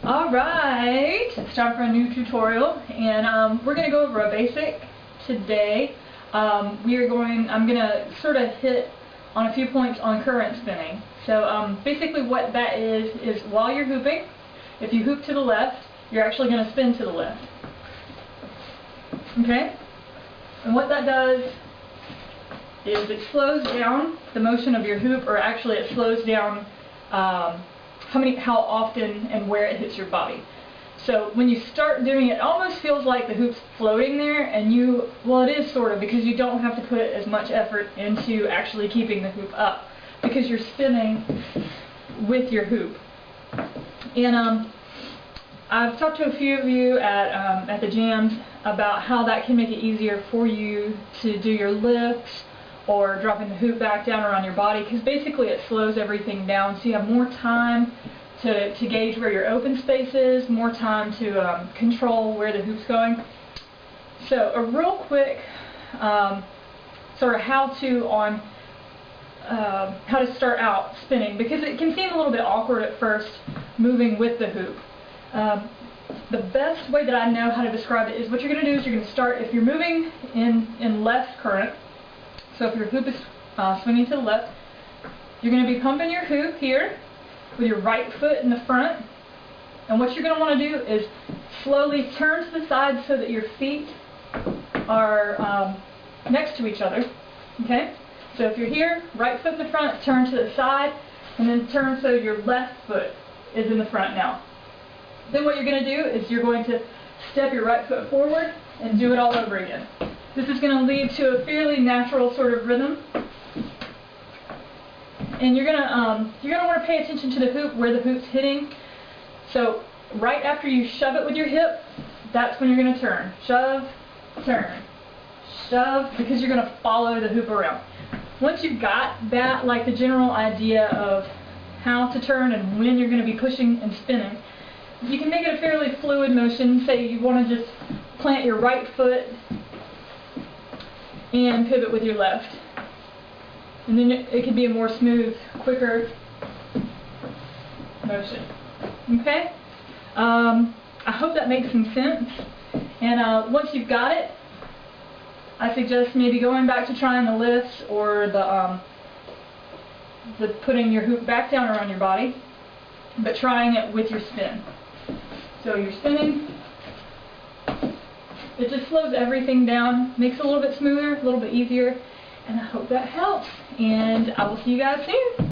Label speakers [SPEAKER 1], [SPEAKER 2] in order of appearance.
[SPEAKER 1] Alright, it's time for a new tutorial, and we're going to go over a basic today. I'm going to sort of hit on a few points on current spinning. So basically what that is while you're hooping, if you hoop to the left, you're actually going to spin to the left. Okay? And what that does is it slows down the motion of your hoop, or actually it slows down how often and where it hits your body. So when you start doing it, it almost feels like the hoop's floating there, and well, it is sort of, because you don't have to put as much effort into actually keeping the hoop up, because you're spinning with your hoop. And I've talked to a few of you at the jams about how that can make it easier for you to do your lifts or dropping the hoop back down around your body, because basically it slows everything down, so you have more time to gauge where your open space is, more time to control where the hoop's going. So a real quick sort of how-to on how to start out spinning, because it can seem a little bit awkward at first moving with the hoop. The best way that I know how to describe it is what you're going to do is you're going to start, if you're moving in left current, so if your hoop is swinging to the left, you're going to be pumping your hoop here with your right foot in the front, and what you're going to want to do is slowly turn to the side so that your feet are next to each other. Okay? So if you're here, right foot in the front, turn to the side, and then turn so your left foot is in the front now. Then what you're going to do is you're going to step your right foot forward and do it all over again. This is going to lead to a fairly natural sort of rhythm. And you're gonna want to pay attention to the hoop, where the hoop's hitting. So right after you shove it with your hip, that's when you're going to turn. Shove, turn, shove, because you're going to follow the hoop around. Once you've got that, like the general idea of how to turn and when you're going to be pushing and spinning, you can make it a fairly fluid motion. Say you want to just plant your right foot and pivot with your left. And then it can be a more smooth, quicker motion. Okay? I hope that makes some sense. And once you've got it, I suggest maybe going back to trying the lifts or the putting your hoop back down around your body, but trying it with your spin. So you're spinning. It just slows everything down, makes it a little bit smoother, a little bit easier, and I hope that helps. And I will see you guys soon.